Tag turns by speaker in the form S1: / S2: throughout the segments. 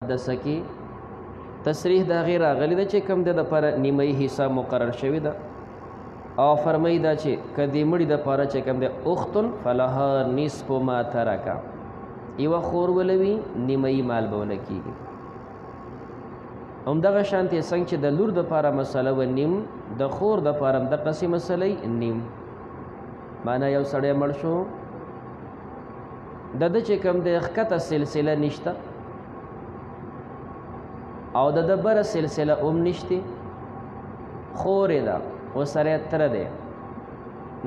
S1: مقدسه کې تصریح دا غیر راغلی ده چې کوم د لپاره نیمه حصہ مقرر شوی ده او فرمایي دا چې کدی مړي د لپاره چې کوم د اختن فلها نصف ما ترک یو خور ولوي نیمه مال به ولکېږي همدغه شانتې څنګه چې د لور د لپاره مسله و نیم د خور د لپاره هم دقسې مسلې نیم معنا یو سړی مړ شو د ده چې کوم د ښکته سلسله نشته او د بره سلسله ام نشته خورې ده ورسره تره دی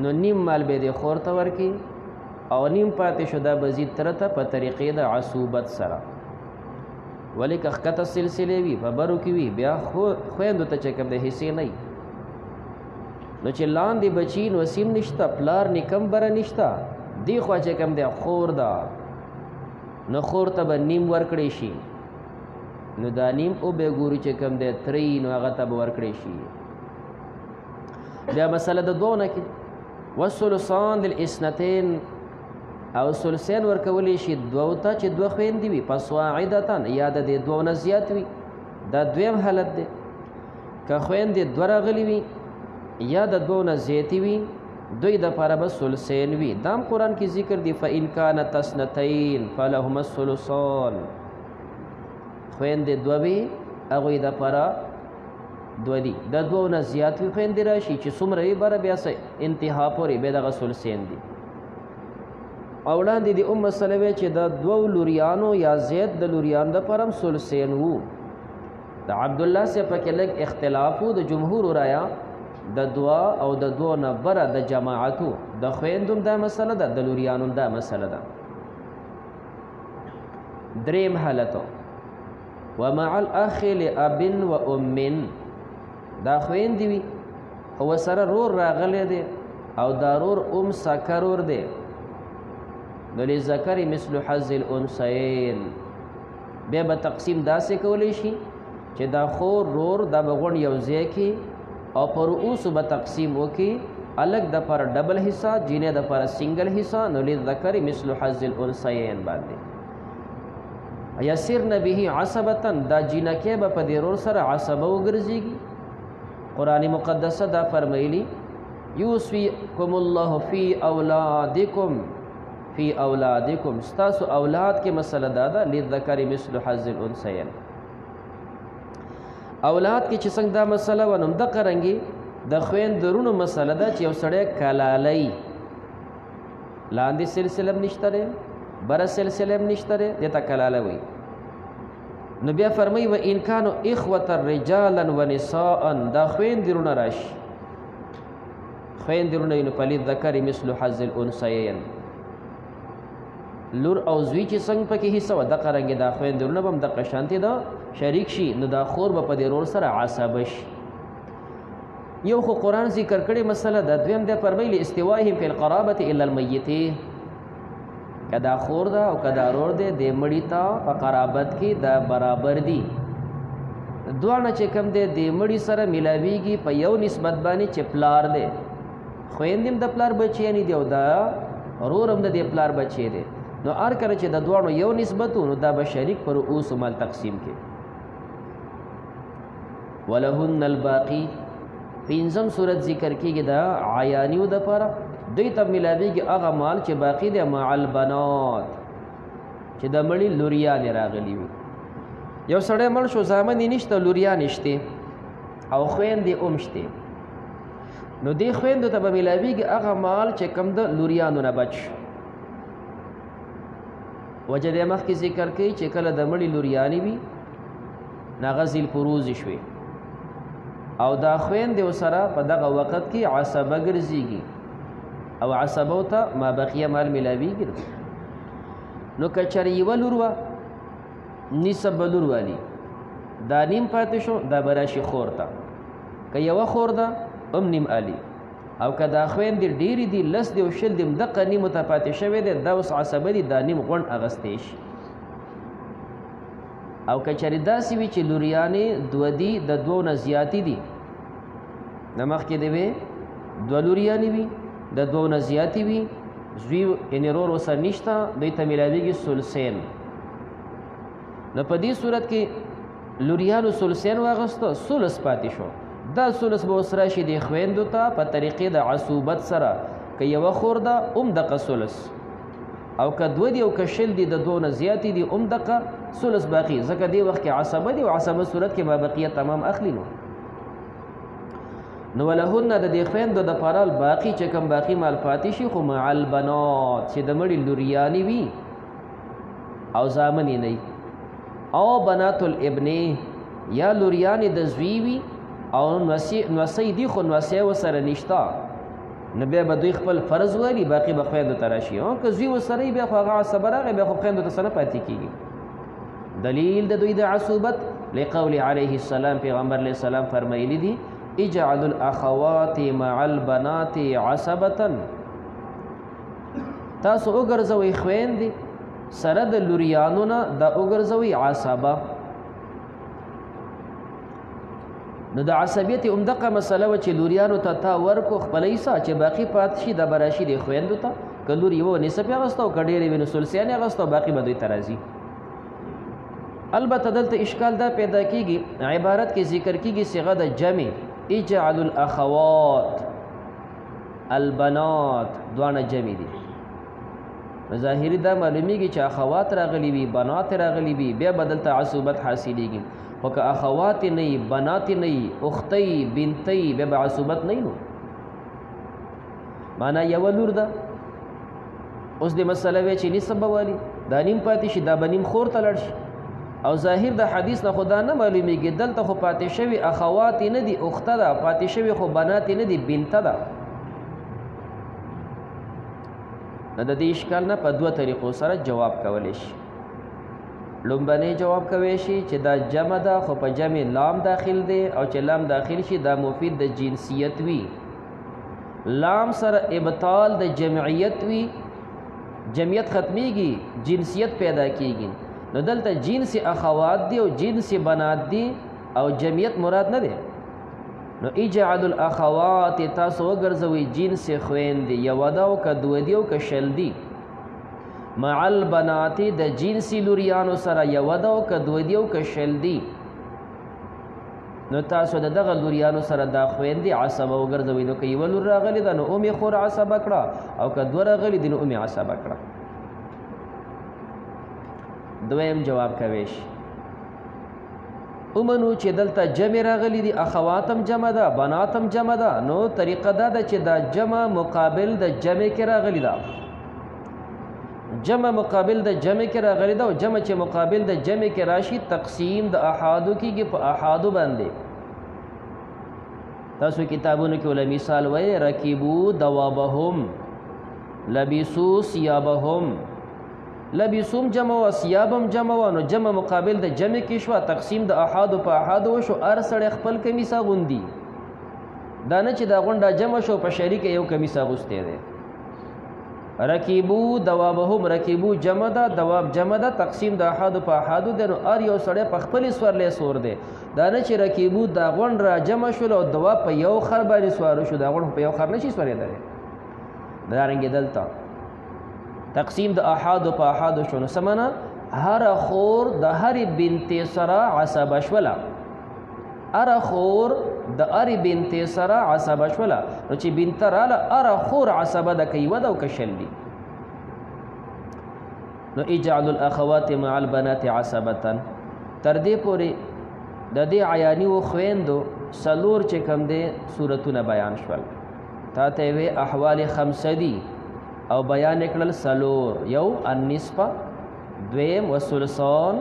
S1: نو نیم مال به د خور ته ورکړي او نیم پاتې شو دا به ځي تره ته په طریقې د عصوبت سره ولې که ښکته سلسلې وي په برو کې وي بیا خویندو ته چې کوم د حصې نه نو چې لاندې بچي نو سیم نشته پلار نیکم بره نشته دی خوا چې کوم د خور ده نو خور ته به نیم ورکړی شي نو دا نیم او به ګوري چې کوم دی ترې نو هغه ته به ورکړی شي بیا مسله د دوه نه کې والثلثان للاثنتين او ثلثین ورکولی شي دوه ته چې دوه خویندې وي فصاعدتن یا د دې دوه نه زیات وي دا دویم حالت دی که خویندې دوه راغلي وي یا د دوه نه زیاتې وي دوی د پاره به ثلثین وي دا هم قرآن کې ذکر دی فإن کانت اثنتین فلهما الثلثان خویندې دوه وي هغوی د پاره دوه دي د دوه نه زیات وي خویندې راشي چې څومره وي بره بیا انتها پورې بیا دغه ثلثین دي او وړاندې د مسله وی چې د دوه لوریانو یا زید د لوریانو د پاره هم ثلثین وو د عبدالله سے پکې لږ اختلاف وو د جمهور رایا د دوا او د دوه نه بره د جماعتو د خویندوم دا مسله ده د لوریانو دا مسله ده دریم حالتو ومع الاخ لاب و ام دا خویندې وي او سره رور راغلی دی او دا رور سکرور دی نو لذکر مثل حظ الانثیین بیا به تقسیم داسې کولی شي چې دا خور رور دا به غونډ یو ځای کې او پر رؤوسو به تقسیم وکړي الګ د پر ډبل حصہ جینې د پر سنگل حصہ نو لذکر مثل حظ الانثیین باندې یسر نبی عصبتن دا جینکه به په دې رور سره عصبه وګرځيږي قرآن مقدسه دا فرمایلی یوصیکم الله فی اولادکم ستاسو اولاد کې مسله دادا لذکر مثل حظ الانثیین اولاد کې چې څنګه دا مسله ونوم د قرنګي د خويندرونو مسله ده چې یو سړی کلالای لاندې سلسله نشته بر سلسله نشته دته کلاله وي نو بیا فرمایي و ان کانوا اخوه رجالا ونساء دا خويندرونه راشي خويندرونه نو په لذکر مثل حظ الانثیین لور او زوی چې څنګه پکې حصہ و د قرنګ دا خويندرونه هم د قشانتي دا شریک شي نو دا خور به په دې رور سره عصبه شي یو خو قرآن ذکر کړي مسله د دویم د فرمایلی استوائهم فی القرابه الا المیت کدا خور دا او کدا رور دی د مړی ته په قرابت کې دا برابر دي دوانه چې کم دی د مړی سره ملاویږي په یو نسبت باندې چې پلار دی خويندم د پلار بچی نه دی او دا رورم د پلار بچی دی نو ار کړه چې د دوانو یو نسبتونو دا به شریک پر اوس مال تقسیم کې ولهن الباقی پنځم صورت ذکر کېږي دا عیانیو د پاره دوی ته ملاویږي هغه مال چې باقی دی مع البنات چې د مړي لوریانې راغلي وي یو سړی مړ شو زامن نشته لوریان نشته او خویندې شته نو دې خویندو ته به ملاویږي هغه مال چې کم د لوریانو نه بچ وجه د مخکې ذکر کوي چې کله د مړي لوریانې وي ناغه ذیل فروز شوي او دا خویندې سره په دغه وخت کې عصبه ګرځيږي او عصبو ته ما بقیه مال ملاویږي نو کچری یو لوروا نسب لوروالی دا نیم پاتې شو دا براشي خور ته که یو خور ده نیم علی او که دا خویندې ډېرې دي لس دی او شل دی دقه نیمو ته پاتې شوی دی دا اوس عصبه دي دا نیم غونډ اغستی شي او کچری داسې وي چې لوریانې دوه دي د دوه نه زیاتې دي نه مخکې دی وی دوه لوریانې وي د دوه نه زیاتې وي زوی یعنې رور ورسره نشته دوی ته میلاویږي ثلثین نو په دې صورت کې لوریانو ثلثین واغسته ثلث پاتې شو دا ثلث به اوس راشي د خویندو ته په طریقې د عصوبت سره که یوه خور ده دقه ثلث او که دوه دي او که شل دي د دوه نه زیاتې دي دقه ثلث باقي ځکه دې وخت کې عصبه دي او عصبه صورت کې مابقیه تمام اخلي نو ولهن د دې خویندو دپاره باقي چې کوم باقي مال پاتې شي خو مع البنات چې د مړي لوریانې وي او زامنې نه او بنات الابن یا لوریانې د زوی وي او نوسی دي خو نوسی ورسره نشته نو بیا به دوی خپل فرض وایي باقي به خویندو ته راشي که زوی ورسره وي بیا خو هغه عصبه راغی بیا خو خویندو ته څه نه پاتې کېږي دلیل د دوی د عصوبت لقول علیه السلام پیغمبر علیه السلام فرمایلی دي اجعل الاخوات مع البنات عصبة تاسو وګرځوئ خویندې سره د لوریانو نه دا وګرځوئ عصبه نو د عصبیت دغه مسله و چې لوریانو ته تا ورکو خپلی سا چې باقي پات شي د براشي د خویندو ته که لور یو نصف یې اغسته او که ډېرې وي نو ثلثیان یې اغسته او باقي به دوی ته راځي البته دلته اشکال دا پیدا کیږي عبارت کې ذکر کیږي صيغه د جمع اجعل الاخوات البنات دوانه جمع دي ظاهري دا معلومیږي چې اخوات راغلي وي بنات راغلي وي بیا بدلته عصوبت حاصلېږي خو که اخوات نه وي بنات نه وي اختۍ بنتۍ بیا به عصوبت نه نو معنا یوه لور ده اوس د مسله وی چې نسب به والي دا نیم پاتې شي دا به نیم خور ته لاړ شي او ظاهر د حدیث نه خدا نه معلومیږي دلته خو پاتې شوي اخوات نه دي اخته ده پاتې شوي خو بنات نه دي بنته ده نو د دې اشکال نه په دوه طریقو سره جواب کولی شي لومبنی جواب کوي شي چې دا جمع ده خو په جمع لام داخل دی او چې لام داخل شي دا مفید د جنسیت وي لام سره ابطال د جمعیت وي جمعیت ختمیږي جنسیت پیدا کیږي نو دلته جنس اخوات دی او جنس بنات دی او جمعیت مراد نه دی نو اجعل الاخوات تاسو وګرځوئ جنس خویندې یوه ده او که دوه دي او که شل دي مع البنات د جنس لوریانو سره یوه ده او که دوه دي او که شل دي نو تاسو د دغه لوریانو سره دا خویندې عصبه وګرځوئ نو که یوه لور راغلې ده نو اومې خور عصبه کړه او که دوه راغلي دي نو اومې عصبه کړه دویم جواب کوي شي ومنو چې دلته جمع راغلی دي اخواتم جمع ده بناتم جمع ده نو طریقه دا ده چې دا جمع مقابل د جمع کې راغلی ده جمع مقابل د جمع کې راغلی ده او جمع چې مقابل د جمع کې راشي تقسیم د احادو کېږي په احادو باندې تاسو کتابونو کې ولا مثال وایي رکبو دوابهم لبسو ثيابهم لبسوم جمع و ثيابم جمع و نو جمع مقابل د جمع کې شو تقسیم د احادو په احادو شو ار سړی خپل کمیس غوندي دا نه چې دا غونډه جمع شو په شریک یو کمیس غوسته دی رکبو دوابهم رکبو جمع ده دواب جمع ده تقسیم د احادو په احادو دی نو ار یو سړی په خپل سورلې سور دی دا نه چې رکبو دا غونډ را جمع شو او دواب په یو خر باندې سوار شو دا غونډ په یو خر نشي سورې دی دا رنګ دلته تقسیم د احادو په احادو شو نو سمنه هر خور د هر بنت سره عصبه شولا ار خور د ار بنت سره عصبه شولا نو چې بنت رااله ار خور عصبه د کیوه د کشل دي نو اجعل الاخوات مع البنات عصبه تر دې پورې د دې عیانی و خويندو سلور چې کم دي صورتونه بیان شول تا ته وی احوال خمسه دي او بیان کړل سلور یو النصف دویم والثلثان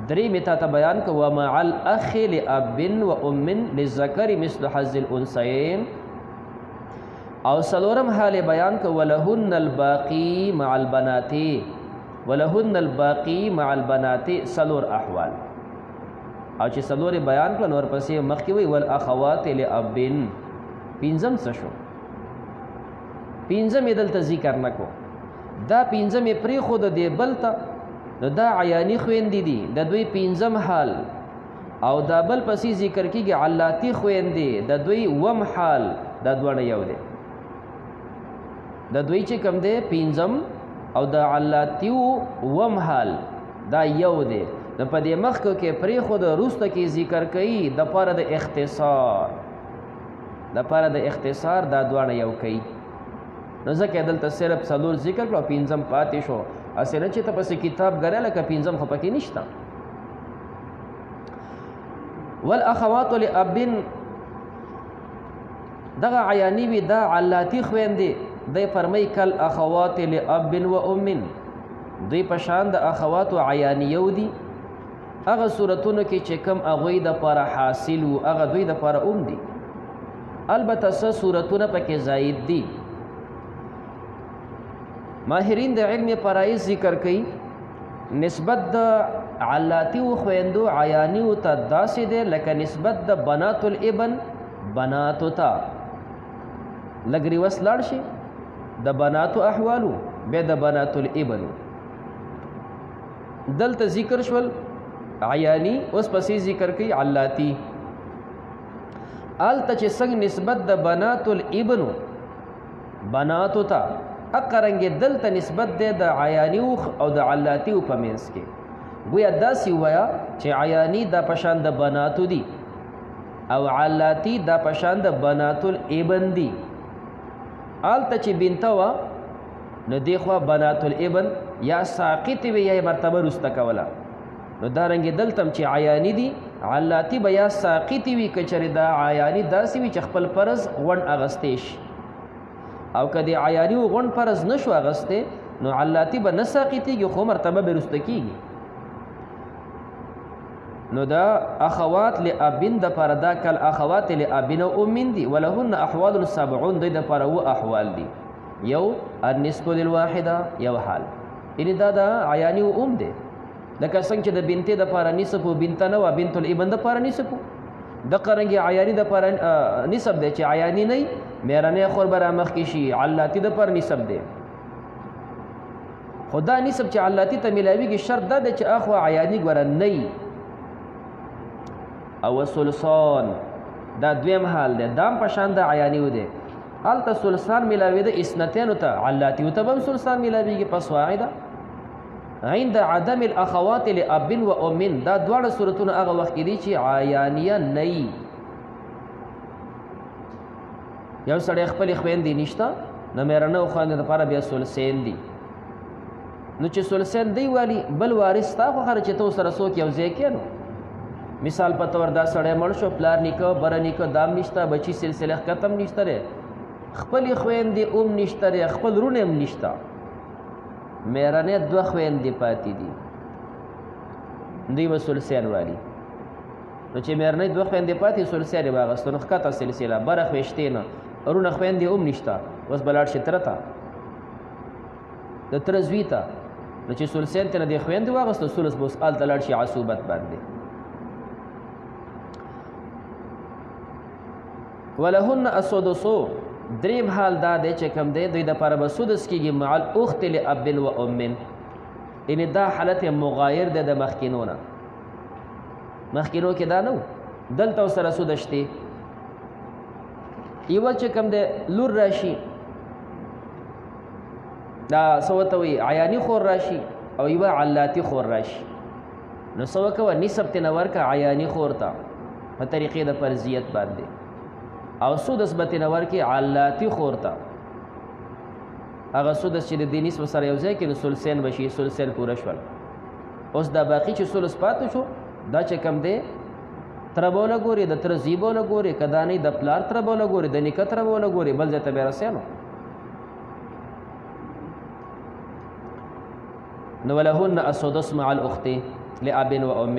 S1: درې متا ته بیان کو ومع الاخ لاب و ام للذكر مثل حظ الانثيين او سلورم حال بیان کو ولهن الباقي مع البنات ولهن الباقي مع البنات سلور احوال او چې سلور بیان کړل نور پسې مخکې وی والاخوات لاب پنځم څه شو پینځم دلته ذکر نکو دا پینځم پری خود دی بلته نو دا عیانی خويندې دي د دوی پینځم حال او دا بل پسې ذکر کیږي علاتی خويندې د دوی وم حال دا دوړ یو دی د دوی چې کم دی پینځم او د علاتیو وم حال دا یو دی نو په دې مخکې کې پرېښود وروسته کې ذکر کوي دپاره د اختصار دپاره د اختصار دا دواړه یو کوي نو ځکه دلته صرف څلور ذکر کړو پنځم پاتې شو هسې نه چې ته پسې کتاب ګرې لکه پنځم خو پکې نشته والاخوات لاب دغه عیانی وي دا علاتی خویندې دی فرمایي کل اخوات لاب و ام دوی په شان د اخواتو عیانیو دي هغه صورتونو کې چې کم هغوی دپاره حاصل وو هغه دوی دپاره دي البته څه صورتونه پکې زاید دي ماهرین د علم فرایض ذکر کوي نسبت د علاتی و خویندو عیانیو ته داسې دی لکه نسبت د بنات الابن بناتو ته لږ ریوس لاړ شي د بناتو احوالو بیا د بنات الابن دلته ذکر شول عیانی اوس پسې ذکر کوي علاتی آلته چې څنګه نسبت د بنات الابن بناتو ته اقرنګ دلته نسبت دی د عیانی او د علاتی په منځ کې گویا داسې ووایه چې عیانی دا پشان د بناتو دي او علاتی دا پشان د بنات الابن دي آلته چې بنته وه نو دې خوا بنات الابن یا ساقط وي یا مرتبه رسته کوله نو دارنګې دلته چې عیانی دي علاتی به یا ساقط وي که چېرې دا عیانی داسې وي چې خپل فرض غونډ اغستی شي او که د عیانی غونډ فرض نشو اغستی نو علاتی به نه ساقطېږي خو مرتبه به رسته کېږي نو دا اخوات لابن دپاره دا کل اخوات لابن او امین دي ولهن احوال سبعون دوی دپاره و احوال دي یو النصف للواحده یو حال یعنی دا د عیانی و ام دی لکه څنګه چې د بنتې دپاره نصف و بنته نه وه بنت الابن دپاره نصف و دقه رنګې عیاني دپاره نصف دی چې عیاني نه وي میرنۍ خور به رامخکې شي علاتی دپاره نصف دی خو دا نصف چې علاتی ته میلاویږي شرط دا دی چې اخوا عیاني ګوره نه وي او ثلثان دا دویم حال دی دام په شان د عیانیو دی هلته ثلثان میلاوېده اثنتینو ته علاتیو ته به هم ثلثان میلاویږي پس واحده عند عدم الاخوات لاب و ام دا دواړه صورتونه هغه وخت کې دي چې عیانیه نه وي یو سړی خپلې خویندې نشته نو میرنه او خویندې دپاره بیا ثلثین دي نو چې ثلثین دی والي بل وارث ستا خو خره چې ته ورسره څوک یو ځای کې نو مثال په طور دا سړی مړ شو پلار نیکه بره نیکه دام نشته بچي سلسله ختم نشته دی خپلې خویندې هم نشته دی خپل رونه هم نشته میرنې دوه خویندې پاتې دي دوی به ثلثین والي نو چې میرنۍ دوه خویندې پاتې ثلثین یې به اخېسته نو ښکته سلسله بره خویشتې نه رونه خویندې هم نشته اوس به لاړ شي تره ته د تره زوی ته نو چې ثلثین ته نه دې خویندې واخېسته ثلث به اوس هلته لاړ شي عصوبت باندې ولهن السدسو دریم حال دا دی چې کوم دی دوی دپاره به سدس کېږي مع الاخت لاب و ام یعنې دا حالت مغایر دی د مخکینو نه مخکینو کې دا نه و دلته ورسره سدس شتې یوه چې کوم دی لور راشي دا څه ورته وایي عیاني خور راشي او یوه علاتی خور راشي نو څه وکوه نصف ترې نه ورکړه عیاني خور ته په طریقې د فرضیت باندې او سدس به ترې نه ورکړي علاتی خور ته هغه سدس چې د دې نصف سره یو ځای کړي نو ثلثین به شي ثلثین پوره شول اوس دا باقي چې ثلث پاتې شو دا چې کوم دی تره به ونه ګوري د تره زوی به ونه ګوري که دا نه د پلار تره به ونه ګوري د نیکه تره به ونه ګوري بل ځای ته بیا رسیانو نو ولهن السدس مع الاخت لاب و ام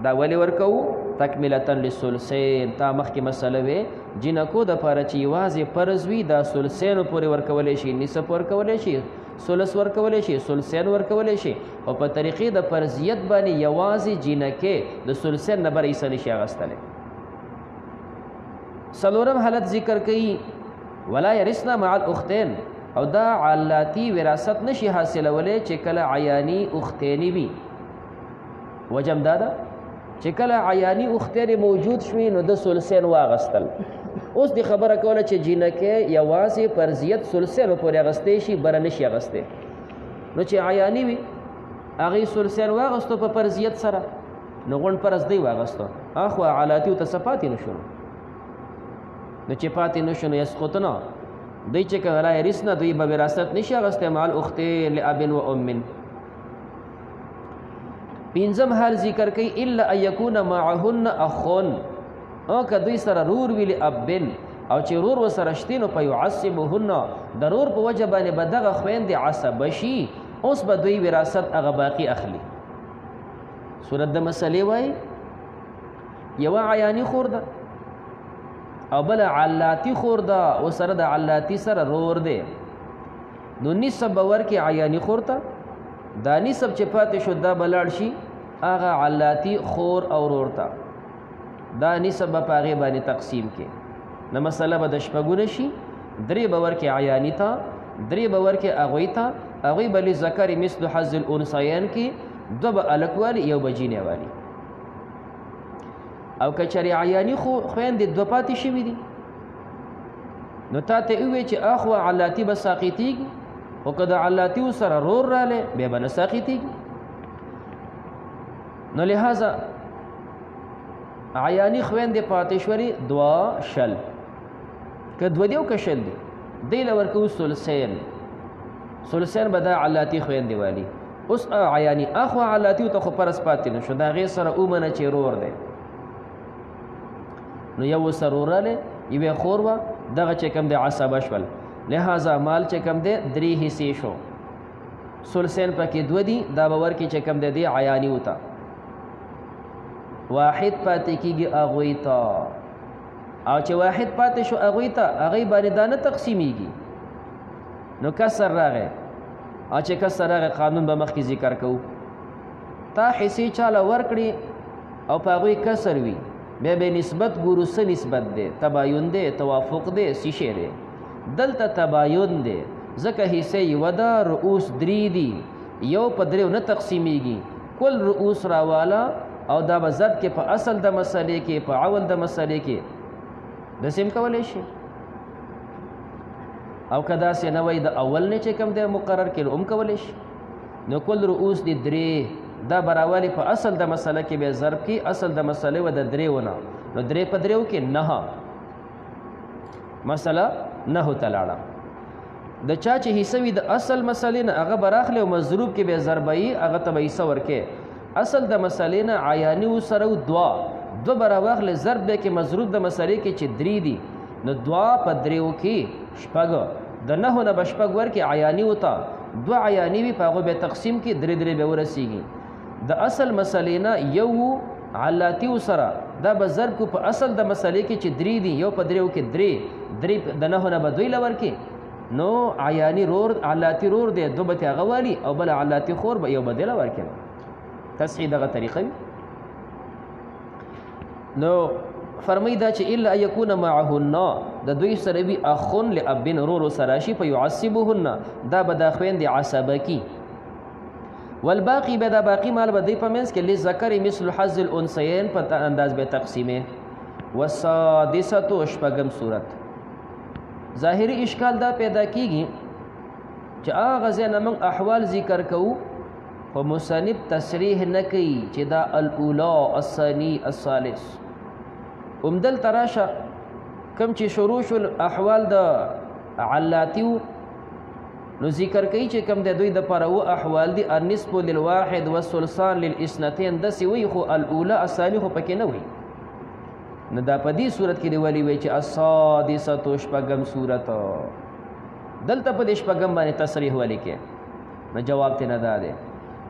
S1: دا ولې ورکوو تکملتا للثلثین تا مخکې مسله وې جنکو دپاره چې یوازې فرض وي دا ثلثینو پورې ورکولی شي نصف ورکولی شي ثلث ورکولی شي ثلثین ورکولی شي او په طریقې د فرضیت باندې یوازې جنکې د ثلثین نه بره حصه نشي اخیستلی څلورم حالت ذکر کوي ولا یرثن مع الاختین او دا علاتی وراثت نشي حاصلولی چې کله عیانی اختینی وي وجم دا ده چې کله عیانی اختین موجود شوي نو د ثلثین واغستل اوس دې خبره کوله چې جینکې یوازې فرضیت ثلثینو پورې اغستی شي بره نشي اغستی نو چې عیانی وي هغې ثلثین واغستو په فرضیت سره نو غونډ فرض دی واغستو اخوا علاتي ته څه پاتې نه شو نو چې پاتې نه شو نو یسقطونه دوی چې که لا یرثنه دوی به وراثت نشي اخیستی مع الاختین لاب و ام. پنځم حال ذکر کوي الا ان یکون معهن اخون او که دوی سره رور وي لابن او چې رور ورسره شتي نو فیعصبهن د رور په وجه باندې به دغه خویندې عصبه شي اوس به دوی وراثت هغه باقي اخلي. صورت د مسلې وایي یوه عیاني خور ده او بله علاتی خور ده او سره د علاتی سره رور دی نو نسب به ورکړي عیاني خور ته دا نسب چې پاتې شو دا به لاړ شي هغه علاتی خور او رور ته دا نسب به په هغې باندې تقسیم کې نو مسله به د شپږونه شي درې به ورکړي عیاني ته درې به ورکړي هغوی ته هغوی به لذکر مثل حظ الانثیین کې دو به الک والی یو به جینۍ والی او که چېرې عیاني خویندې دوه پاتې شوي دي نو تا ته ووایي چې اخوا علاتی به ساقطېږي خو که د علاتی سره رور رالی بیا به نه ساقطېږي. نو لہذا عیاني خویندې پاتې شولې دوه شل که دوه دي او که شل دي دی له ورکوو ثلثین به دا علاتی خویندې والی. اوس عیاني اخوا علاتی ته خو فرض پاتې نه شو د هغې سره ومنه چې رور دی نو یو سره رور رالی یوې خور وه دغه چې کوم دی عصبه شول لہذا مال چې کوم دی درې حصې شو ثلثین پکې دوه دي دا به ورکړي چې کوم دی دی عیانیو ته واحد پاتې کېږي هغوی ته او چې واحد پاتې شو هغوی ته هغوی باندې دا نه تقسیمیږي نو کسر راغی او چې کسر راغی قانون به مخکې ذکر کوو تا حصې چاله ورکړي او په هغوی کسر وي بیا به نسبت ګورو څه نسبت دی تباین دی توافق دی څه شی دی دلته تباین دی ځکه حصې یوه ده رؤوس درې دي یو په دریو نه تقسیمیږي کل رؤوس راواله او دا به ضرب کې په اصل د مسلې کې په اول د مسلې کې داسې هم کولی شي او که داسې نه وایي د اول نه چې کوم دی مقرر کړي هم کولی شي نو کل رؤوس دي درې دا براوالی په اصل د مسله کې به ضرب کې اصل د مسلې و د دریو نه نو درې په دریو کې نهه مسله نهو ته لاړه د چا چې حصه وي د اصل مسلې نه هغه به راخلي او مضروب کې به ضربه یي هغه ته به حصه ورکې اصل د مسلې نه عیاني سره دوه به راواخلي ضرب به کې مضروب د مسلې کې چې درې دي نو دوه په دریو کې شپږ د نهو نه به شپږ ورکې عیاني ته دوه عیاني وي په هغو به تقسیم کې درې درې به ورسیږي د اصل مسلې نه یو علاتی سره دا به ضرب کو په اصل د مسلې کې چې درې دي یو په دریو کې درې د نهو نه به دوی له ورکې نو عیاني رور علاتی رور دی دو به هغه والي او بل علاتی خور به یو به دی له ورکې تصحیح دغه طریقه وي. نو فرمایي دا چې الا ان یکون معهن د دوی سره وي اخون لابن رور سره شي فیعصبهن دا به دا خویندې عصبه کی والباقی به دا باقی مال به دی په منځ کې للذکر مثل حظ الانثیین په انداز به تقسیمه. والسادسة شپږم صورت ظاهری اشکال دا پیدا کیږي چې هغه ځای نه موږ احوال ذکر کوو خو مصنف تصریح نه کوي چې دا الاولا الثانی الثالث دلته راشه کوم چې شروع شول احوال د علاتیو نو ذکر کوي چې کوم د دوی دپاره اوه احوال دي النصف للواحد والثلثان للاثنتین داسې وایي خو الاولا الثانی خو پکې نه وایي نو دا په دې صورت کې دی ولی وایي چې السادسة شپږم صورت دلته په دې شپږم باندې تصریح ولې کې نو جواب ته نه دا دی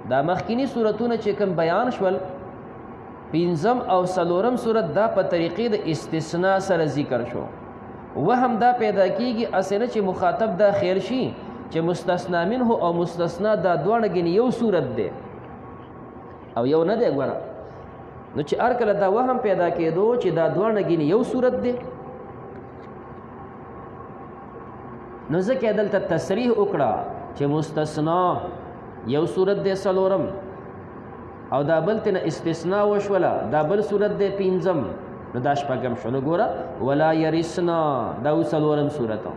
S1: دا مخکینی صورتونه چې کوم بیان شول پنځم او څلورم صورت دا په طریقې د استثناء سره ذکر شو وهم دا پیدا کیږي اسنه چې مخاطب دا خیر شي چې مستثنا منه او مستثنا دا دواړه ګنې یو صورت دی او یو نه دی ګوره نو چې هر کله دا وهم پیدا کېدو چې دا دواړه ګنې یو صورت دی نو ځکه دلته تصریح وکړه چې مستثنا یو صورت دی څلورم او دا بل تنه استثناء وشوله دا بل صورت دی پنځم نو دا شپږم شو نو ګوره ولا یرثنا دا څلورم صورت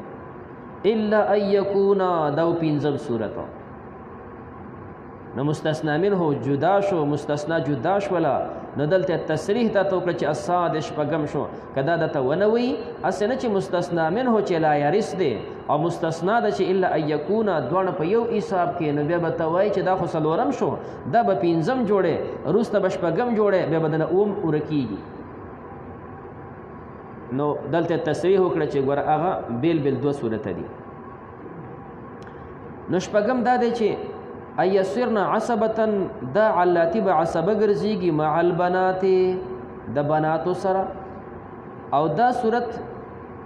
S1: الا ان یکونا دا پنځم صورت نو مستثنا منه جدا شو مستثنا جدا شولا نو دلته تصریح ته توکړه چې اساد شپږم شو کدا دته ونوي اسنه چې مستثنا منه چې لا یارس دی او مستثنا د چې الا ايکونا دوه په یو حساب کې نو بیا به توای چې دا خو سلورم شو دا به پینځم جوړه روسته بشپږم جوړه بیا بدنه اوم ورکیږي نو دلته تصریح وکړه چې ګور هغه بیل بیل دوه صورت دي نو شپږم دا دی چې ايسرنا عصبتن دا علاتی به عصبه ګرځيږي مع البنات د بناتو سره او دا صورت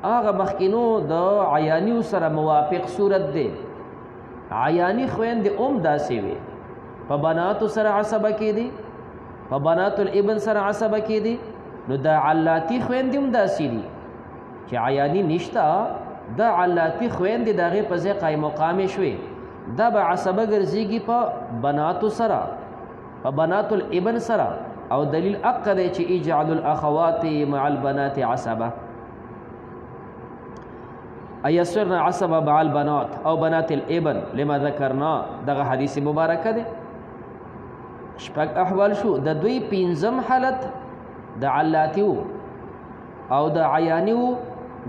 S1: هغه مخکینو د عیانی سره موافق صورت دی عیانی خويند داسې وي په بناتو سره عصبه کې دي په بنات الابن سره عصبه کې دي نو دا علاتی خويند داسې دي چې عیانی نشتا دا علاتی خويند دغه په ځای قائم مقام شوي دا به عصبه ګرځيږي په بناتو سره په بنات الابن سره او دلیل اقد چې اجعل الاخوات مع البنات عصبه ايسرنا عصبه مع البنات او بنات الابن لما ذكرنا دغه حدیث مبارکه ده شپږ احوال شو د دوی پنځم حالت د علاتیو او د عیانیو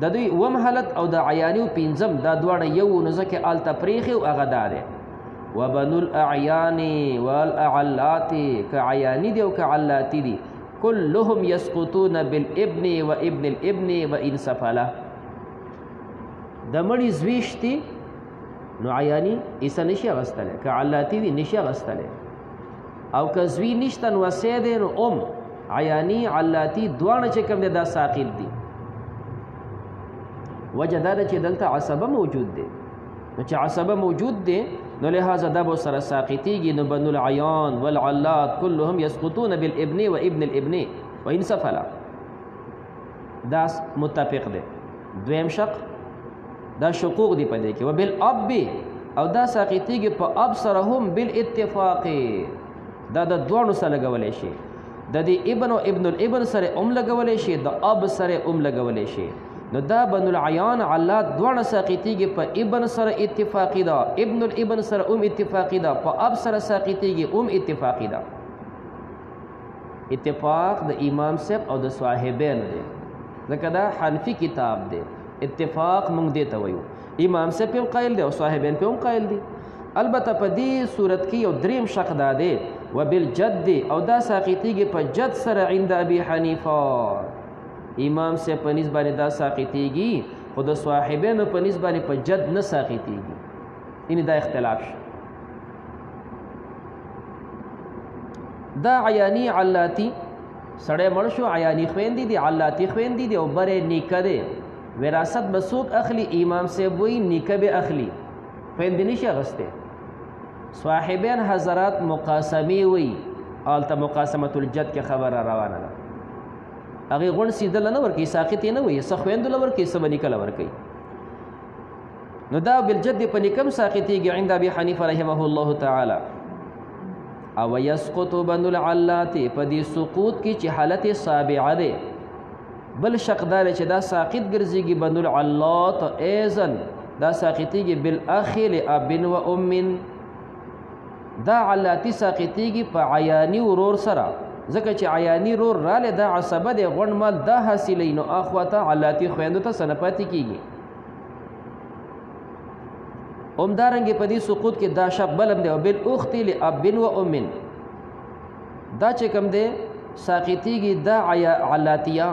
S1: د دوی وم حالت او د عیانیو پنځم دا دواړه یو نزکه آل تفریخ او غدار وبنو الاعیان والاعلات كعیانی دی او كعلاتی دی كلهم يسقطون بالابن وابن الابن وان سفله د مړي زويشتي نو عیانی ایسا نشي غستله كعلاتی دی نشي غستله او کزوی نشتن وسید نو عیانی علاتی دواړه چې کوم دا ساقط دي وجه دا چې دلته عصبه موجود دی نو چې عصبه موجود دی نو لهذا دا به سره ساقطيږي نو بنو العيان والعلات كلهم يسقطون بالابن وابن الابن وان سفلا دا متفق دی دویم شق دا شقوق دی پدې کې وبالاب او دا ساقطيږي په اب سره هم بالاتفاق دا د دوه سره لګولې شي د دې ابن او ابن الابن سره لګولې شي د اب سره لګولې شي نو دا بنو العیان علات دوه ساقطیږي په ابن سره اتفاقی دا ابن الابن سره اتفاقی دا په اب سره ساقطیږي اتفاقی دا اتفاق د امام صاحب او د صاحبین دی ځکه دا حنفی کتاب دی اتفاق مونږ دی ته وایو امام صاحب په قائل دی او صاحبین په قائل دی البته په دې صورت کې یو دریم شق دا دی وبالجد او دا ساقطیږي په جد سره عند ابي حنیفه امام سے په نسبت دا ساقطیږي خود صاحبینو په نسبت په جد نه ساقطیږي ان دا اختلاف شو دا عیانی علاتی سړی مړ شو عیانی خويندې دي علاتی خويندې دي او بره نیکه دی وراثت بسوک اخلی امام سے وای نیکه به اخلی خويندې نشي غسته صاحبین حضرات مقاسمی وای آلته مقاسمه الجد کې خبر روانه ده هغه غون سیدل نه ورکی ساقط نه وي سخويند لور کې سمني کله ورکی نو دا بالجد په نکم ساقطيږي عند ابي حنيفه رحمه الله تعالى او يسقط بنو العلات په دې سقوط کې چې حالت سابعه ده بل شقدار چې دا ساقط ګرځيږي بنو العلات ايضا دا ساقطيږي بالاخ لاب و ام دا علاتی ساقطيږي په عیانی ورور سره ځکه چې عیانی رور راله دا عصبه د غون مال دا حاصلې نو اخواته علاتی خويندو ته سنپاتې کیږي اومدارنګ په دې سقوط کې دا شق بلم دی او بل اخت لاب و ام دا چې کوم دی ساقطيږي دا علاتیا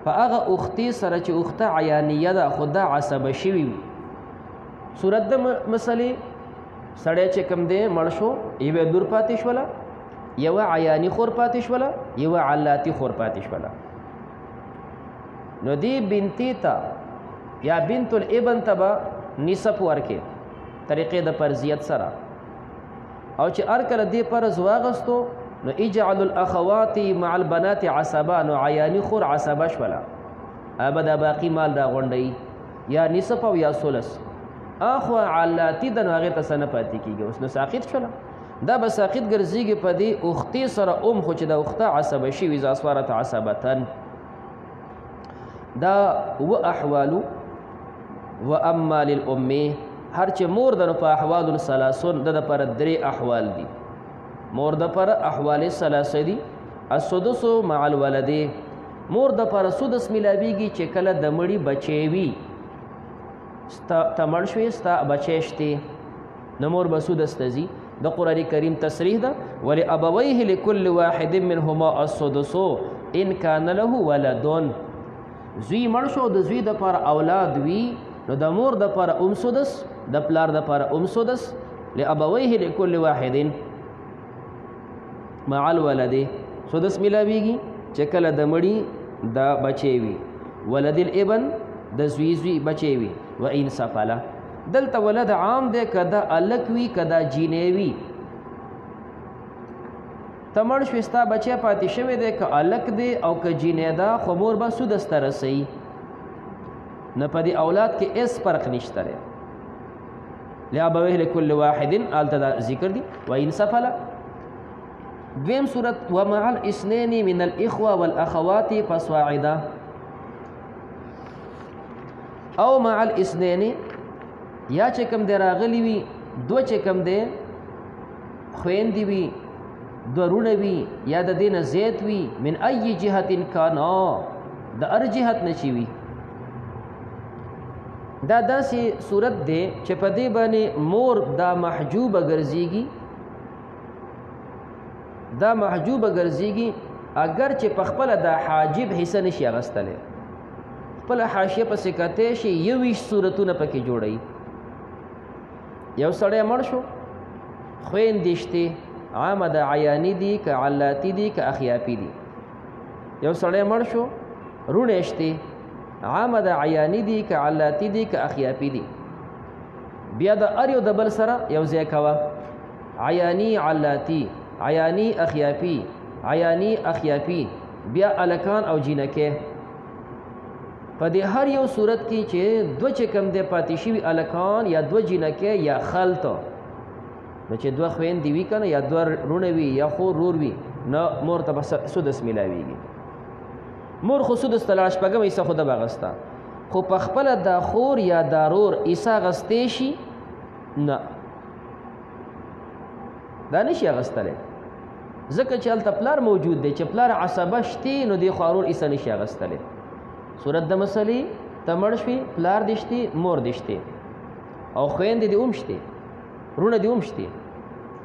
S1: فاغه اختی سره چې اخته عیانیه ده خدا عصبه شوی صورت د مسلې سړی چې کوم دی مړ شو ایوه دور پاتې شوله یو عیانی خور پاتې شوله یو علاتی خور پاتې شوله نو دی بنتی تا یا بنت الابن تبا نسب ورکه طریقې د فرضیت سره او چې ار کله دی پر زواغستو نو اجعل الاخوات مع البنات عصبا نو عیانی خور عصبه شوله ابدا باقی مال دا غونډي یا نسب او یا ثلث اخو علاتی د هغه تسنه پاتې کیږي اوس نو ساقط شوله دا بساقط ګرځيږي په دې اختی سره خو چې د اخته عصبه شي وي زاسواره عصبتن دا و احوال و اما للام هر چې مور د په احوال ثلاثون د پر درې احوال دي مور د پر احوال ثلاثه دي السدس مع الولد مور د پر سدس ملاویږي چې کله د مړي بچي وي تمړ شوي ستا بچیشته نو مور به سدس تزي د قران کریم تصریح ده ول ابويه لكل واحد منهما السدس ان كان له ولد زوی مړ شو د زوی د پر اولاد وی نو د مور د پر سدس د پلار د پر سدس لابويه لكل واحد مع الولد سدس ملاویږي چې کله د مړي د بچي وي ولد الابن د زوی بچي وي و ان سفله دلته ولد عام دی کدا الک وی کدا جینې وی تمړ شوستا بچی پاتې شوی دی که الک دی او که جینې دا خو مور به سدس ته رسي نه په دې اولاد کې هیڅ فرق نشته دی لابويه لكل واحد الته ذکر دی و ان سفله دویم صورت ومع الاثنين من الاخوه والاخوات فصاعدا او مع الاثنين یا چې کوم دی راغلی وي دو چې کوم دی خویندې وي دو رونه وي یا د دې نه زیات وي من ای جهت کانا د هر جهت نه چې وي دا داسې صورت دی چې په دې باندې مور دا محجوبه ګرځېږي اگر چې په خپله دا حاجب حصه نشي اخیستلی خپله حاشیه پسې کتی شي 21 صورتونه پکې جوړوي یو سړی مړ شو خویندې شتې عامه د عیاني دي که علاتی دي که اخیاپي دي یو سړی مړ شو رونې شتې عامه د عیاني دي که علاتی دي که اخیاپي دي بیا د هر یو د بل سره یو ځای کوه عیاني علاتی عیاني اخیاپي بیا الکان او جینکې په دې هر یو صورت کې چې دو چې کم دی پاتې شوي الکان یا دو جینکې یا خلط نو چې دوه خویندې وي که نه یا دوه رونه وي یا خور رور وي نه مور ته به سدس میلاویږي مور خو سدس ته لاړه شپږم حصه خو ده به اخسته خو په خپله دا خور یا دا رور حصه اخیستی شي نه دا نشي اخیستلی ځکه چې هلته پلار موجود دی چې پلار عصبه شتې نو دې خو رور حصه نشي اخیستلی صورت د مسلې ته مړ شوي پلار دې شتې مور دې شتې او خویندې دې هم شتې رونه دې هم شتې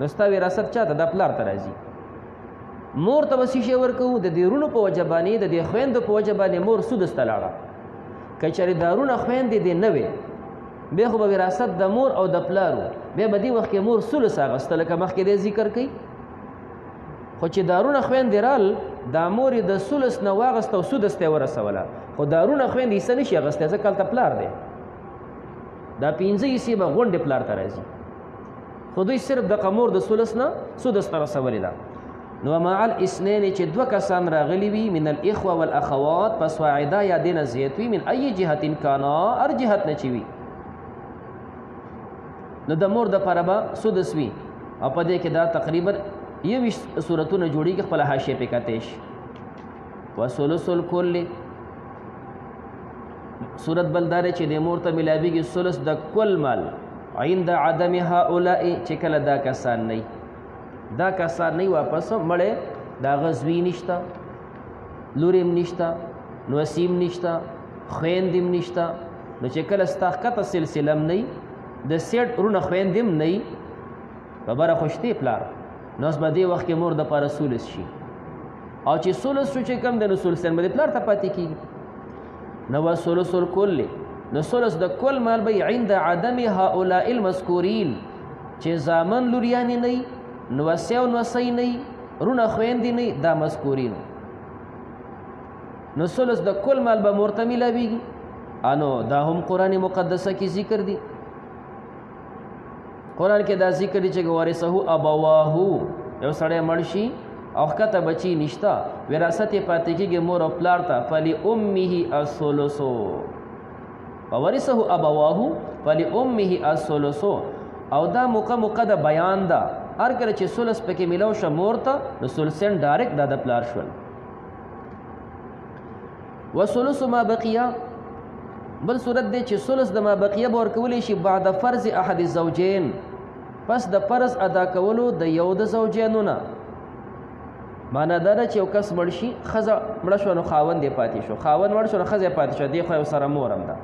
S1: نو ستا وراثت چا ته دا پلار ته راځي مور ته به څه شی ورکوو د دې رونو په وجه باندې د دې خویندو په وجه باندې مور سدس ته لاړه که چېرې دا رونه خویندې دې نه وې بیا خو به وراثت د مور او د پلار و بیا به دې وخت کې مور ثلث اخیسته لکه مخکې دې ذکر کوي خو چې دارونه خویندې رال دا مور یې د ثلث نه واغسته او سدس ته یې ورسوله خو دارونه خویندې حصه نشي اخیستی ځکه هلته پلار دی دا 5 حصې به غونډې پلار ته راځي خو دوی صرف د مور د ثلث نه سدس ته رسولې ده نو مع الاثنين چې دوه کسان راغلي وي من الاخوه والاخوات پس واعده یا دې نه زیات وي من ای جهت کانا هر جهت نه چې وي نو د مور دپاره به سدس وي او په دې کې دا تقریبا 20 صورتونه جوړېږي خپله حاشیه پې کتی شي وثلث الکل صورت بل دا دی چې د مور ته میلاویږي ثلث د کل مال عند عدم هؤلاء چې کله دا کسان نه واپس مړی دا غزوی نشته لوریم نشته نوسیم نشته خویندیم نشته نو چې کله ستا ښکته سلسله م نه د سیټ رونه خویندیم نه خبره خوشتې پلار نو اوس به دې وخت کې مور دپاره ثلث شي او چې ثلث شو چې کم دی نو ثلثین به د پلار ته پاتې کېږي نو وثلث الکل نو ثلث د کل مال به عند عدم هؤلاء المذکورین چې زامن لوریانې نه نوسی او نوسی نه رونه خویندې نه دا مذکورینو نو ثلث د کل مال به مور ته میلاویږي انو دا هم قرآن مقدسه کې ذکر دی قرآن کې دا ذکر دی چې وارثه ابواهو یو سړی مړ شي او ښکته بچي نشته وراثت یې پاتې کېږي مور او پلار ته فلامه الثلث وورثه ابواهو فلامه الثلث او دا موقع د بیان ده هر کله چې ثلث پکې میلاو شه مور ته نو ثلثین ډایرکټ دا د پلار شول وثلث ما بقیه بل صورت دی چې ثلث د ما بقیه به ورکولی شي بعد فرض احد الزوجین پس د فرض ادا کولو د یو د زوجینو نه معنا دا ده چې یو کس مړ شي ښځه مړه شوه نو خاوند یې پاتې شو خاوند مړ شو نو ښځه یې پاتې شوه دې خوا یو سره مور هم ده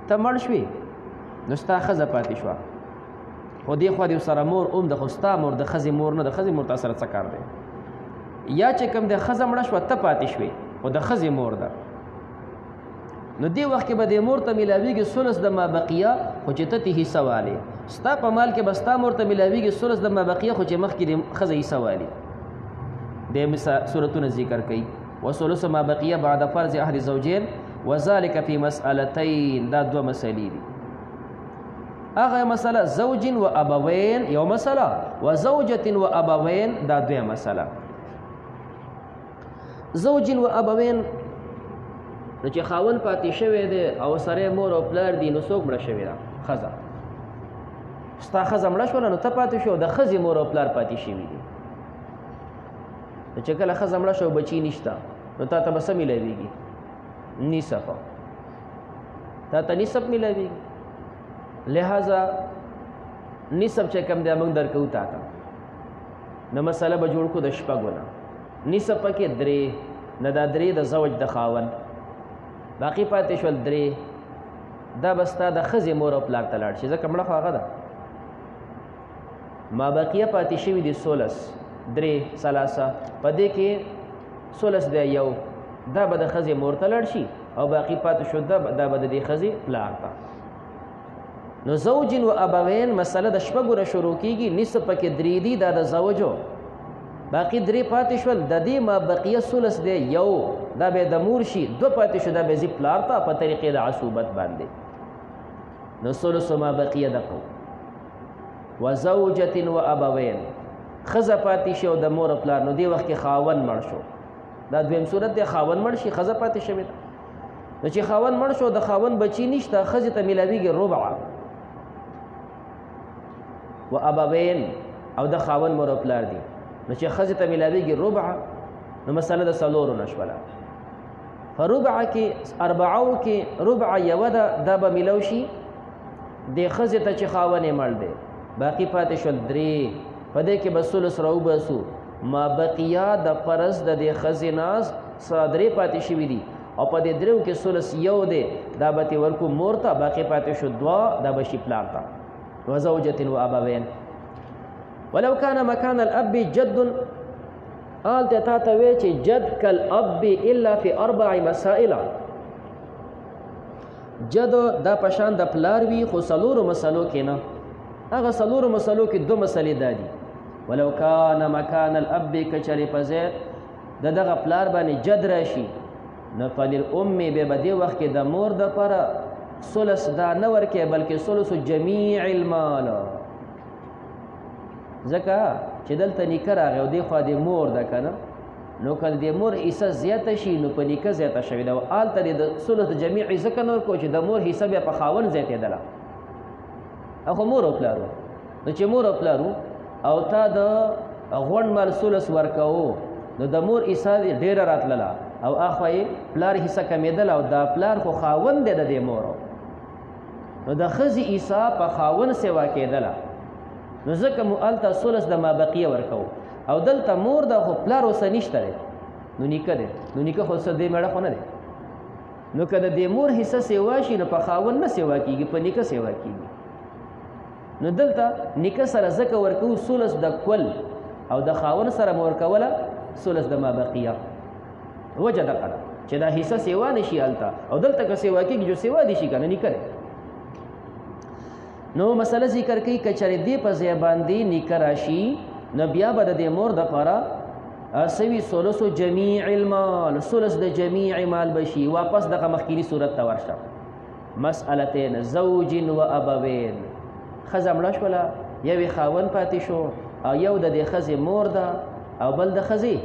S1: ته مړ شوې نو ستا ښځه پاتې شوه خو دې خوا د یو سره مور هم ده خو ستا مور د ښځې مور نه د ښځې مور تا سره څه کار دی یا چې کوم د ښځه مړه شوه ته پاتې شوې خو د ښځې مور ده نو دې وخت کې به دې مور ته میلاویږي ثلث د مابقیه خو چې ته ترې حصه والې ستا په مال کې به ستا مور ته میلاویږي ثلث د مابقیه خو چې مخکې د ښځه حصه والې دې صورتونه ذکر کوي وثلث مابقیه بعد فرض احد زوجین وذلك فی مسألتین دا دوه مسلې دي هغه مسله زوج و ابوین یو مسله و زوجة و ابوین دا دوه مسله زوج و ابوین نو چې خاون پاتې شوی دی او سره مور او پلار دي نو څوک مړه شوی ده ښځه ستا ښځه مړه شوله نو ته پاتې شو د ښځې مور او پلار پاتې شوي دي نو چې کله ښځه مړه شو بچي نشته نو تا ته به څه میلاویږي نصف تا ته نصف میلاویږي لہذا نصف چې کوم دی موږ درکوو تا ته نو مسله به جوړ کړو د شپږو نه نصف پکې درې نه دا درې د زوج د خاوند باقي پاتې شول درې دا به ستا د ښځې مور او پلار ته لاړ شي ځکه مړه خو هغه ده ما بقیه پاتې شوي دي 16 درې ثلاثه په دې کې 16 دی یو دا به د ښځې مور ته لاړ شي او باقي پاتې شو دا به د دې ښځې پلار ته نو زوج و ابوین مسله د شپږو نه شروع کېږي نصف پکې درې دي دا د زوجو باقي درې پاتې شول د دې ما بقیه 16 دی یو دا به د مور شي دو پاتې شو دا به زی پلار ته په طریقې د عصوبت باندې نو 16 ما بقیه دقو وزوجة و ابوین ښځه پاتې شو د مور او پلار نو دې وخت کې خاوند مړ شو دا دویم صورت دی خاوند مړ شي ښځه پاتې شوې ده نو چې خاوند مړ شو د خاوند بچی نشته ښځې ته میلاویږي ربع و ابوین او د خاوند مور او پلار دي نو چې ښځې ته میلاویږي ربع نو مسله د څلورو نه شوله فربع کې اربعو کې ربع یوه ده دا به میلو شي د ښځې ته چې خاوند یې مړ دی باقي پاتې شول درې په دې کې به ثلث راوباسو ما بقیه د فرض د دې ښځې نه درې پاتې شوي دي او په دې درېو کې ثلث یو دی دا به ترې ورکو مور ته باقي پاتې شو دوه دا به شي پلار ته وزوجة و ابوین ولو كان مكان الاب جد آلته تا ته وی چې جد کالاب الا فی 4 مسائل جد دا پشان د پلار وی خو څلورو مسلو کې نه هغه څلورو مسلو کې دو مسلې دادي ولو كان مكان الاب کچری پزید دغه پلار باندې جد راشي نه فللام به بدی وخت کې د مور د پر ثلث دا نه ورکې بلکې ثلث جميع المال ځکه چې دلته نیکه راغی او دی خوا د مور ده که نه نو که د مور حصه زیاته شي نو په نیکه زیاته شوې ده او هلته د ثلث جمیع ځکه نه ورکړو چې د مور حصه بیا په خاوند زیاتېدله او خو مور او پلار نو چې مور او پلار او تا د غونډ مال ثلث ورکوو نو د مور حصه ډېره راتلله او اخوا یې پلار حصه کمېدله او دا پلار خو خاوند دی د دې مور نو د ښځې حصه په خاوند سیوا کېدله نو ځکه مو هلته ثلث د مابقیه ورکوو او دلته مور ده خو پلار اوسه نشته دی نو نیکه دی نو نیکه خو څه دې مېړه خو نه دی نو که د دې مور حصه سیوا شي نو په خاوند نه سیوا کېږي په نیکه سیوا کېږي نو دلته نیکه سره ځکه ورکوو ثلث د کل او د خاوند سره مو ورکوله ثلث د مابقیه وجه دغه ده چې دا حصه سیوا نه شي هلته او دلته که سیوا کېږي جو سیوا دي شي که نه نیکه دی نو مسله ذکر کوي که چېرې دې په ځای باندې نیکه راشي نو بیا به د دې مور دپاره سوي ثلث جمیع المال ثلث د جمیع مال به شي واپس دغه مخکیني صورت ته ورشه مسألتین زوج و ابوین ښځه مړه شوله یوې خاوند پاتې شو او یو د دې ښځې مور ده او بل د ښځې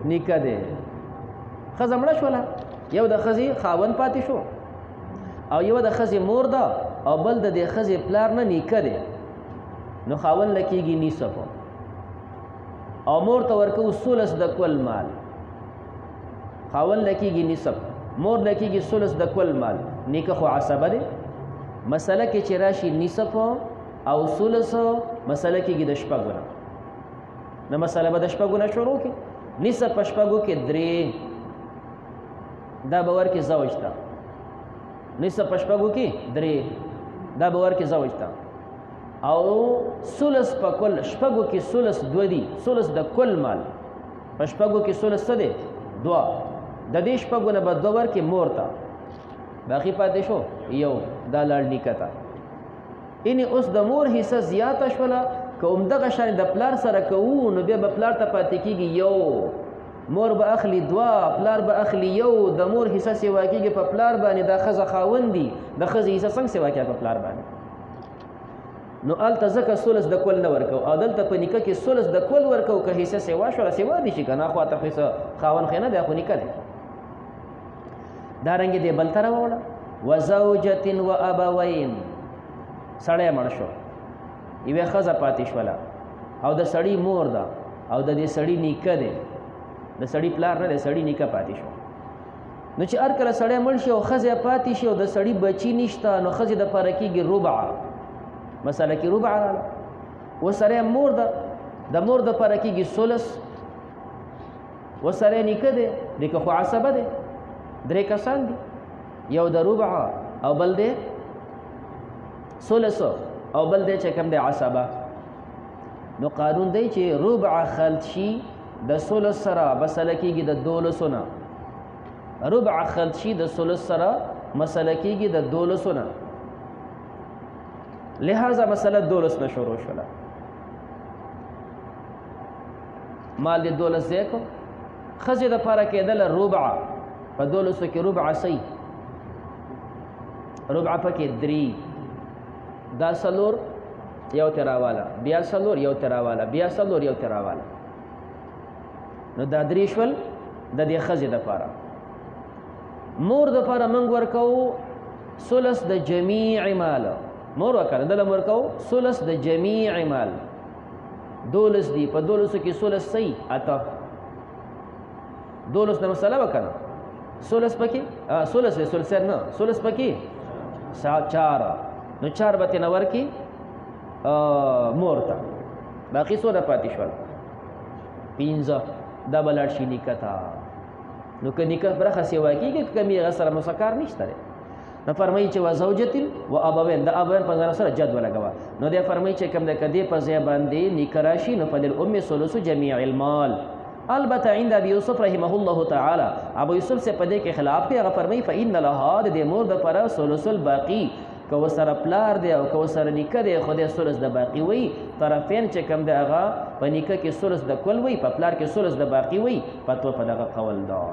S1: نیکه دی ښځه مړه شوله یو د ښځې خاوند پاتې شو او یو د ښځې مور ده او بل د دې ښځې پلار نه نیکه دی نو خاوند له کېږي نصف او مور ته ورکوو ثلث د کل مال خاوند له کېږي نصف مور له کېږي ثلث د کل مال نیکه خو عصبه دی مسله کې چې راشي نصف او ثلث مسله کېږي د شپږو نه. نو مسله به د شپږو نه شروع کړي. نصف په شپږو کې 3 دا به ورکړي زوج ته. نصف په شپږو کې 3 دا به ورکړي زوج ته. او ثلث په کل شپږو کې ثلث 2 دي. ثلث د کل مال په شپږو کې ثلث څه دی؟ 2. د دې شپږو نه به 2 ورکړي مور ته. باقي پاتې شو یو دا لاړ نیکه ته. اینې اوس د مور حصه زیاته شوله. که همدغه شان د پلار سره کوو نو بیا به پلار ته پاتې کېږي یو. مور به اخلي 2 پلار به اخلي یو. د مور حصه سیوا کېږي په پلار باندې. دا ښځه خاوند دي د ښځې حصه څنګه سیوا کېږي په پلار باندې؟ نو هلته ځکه ثلث د کل نه ورکو او دلته په نیکه کې ثلث د کل ورکو. که حصه سیوا شوله سیوا دي شي که نه خواته خو حصه خاوند خو نه دی خو نیکه دی. دارنګې دې بل ته راوړه وزوجة و ابوین. سړی مړ شو یوې ښځه پاتې شوله او د سړي مور ده او د دې سړي نیکه دی. د سړي پلار نه دی سړي نیکه پاتې شو. نو چې هر کله سړی مړ شي او ښځه پاتې شي او د سړي بچي نشته نو ښځې دپاره کېږي ربع. مسله کې ربع راغله. وسړی مور ده د مور دپاره کېږي ثلث. وسړی نیکه دی نیکه خو عصبه دی. 3 کسان دي یو د ربع او بل دی ثلث او بل دی چې کوم دی عصبه. نو قانون دی چې ربع خلط شي د ثلث سره مسله کېږي د 12 نه. ربع خلط شي د ثلث سره مسله کېږي د 12 نه. لہذا مسله 12 نه شروع شوله. مال د 12 ځای کو ښځې دپاره کېدله ربع. په 12 کې ربع صحیح. ربع پکې 3 دا څلور یو تراواله بیا څلور یو تراواله بیا څلور یو تراواله. نو دا 3 شول د دې ښځې دپاره. مور دپاره موږ ورکوو ثلث د جمیع مال. مور وکړه دله ورکوو ثلث د جمیع مال. 12 دي په 12 کې ثلث صحیح 8. 12 نه مسله وکړه ثلث پکې ثلث ثلثین نه ثلث پکې 4. نو 4 به ترې نه ورکړي مور ته. باقي څونه پاتې شول 15. دا به لاړ شي نیکه ته. نو که نیکه برخه سیوا کېږي که کمي هغه سره مسکار نشته دی. نو فرمایي چې وزوجة و ابوین. د ابوین په ځای سره جد ولګوه. نو دی فرمایي چې کوم د کدی په ځای باندې نیکه راشي نو فللام ثلث جمیع المال. البته عند ابي يوسف رحمه الله تعالی ابو یوسف سے پدې کې خلاف دی. هغه فرمایي فإن لها د مور د پر ثلث الباقی. که وسره پلار دی او که وسره نیکه دی خو د ثلث د باقی وي. طرفین چې کوم دی هغه په نیکه کې ثلث د کل وي په پلار کې ثلث د باقی وي. پتو په دغه قول دا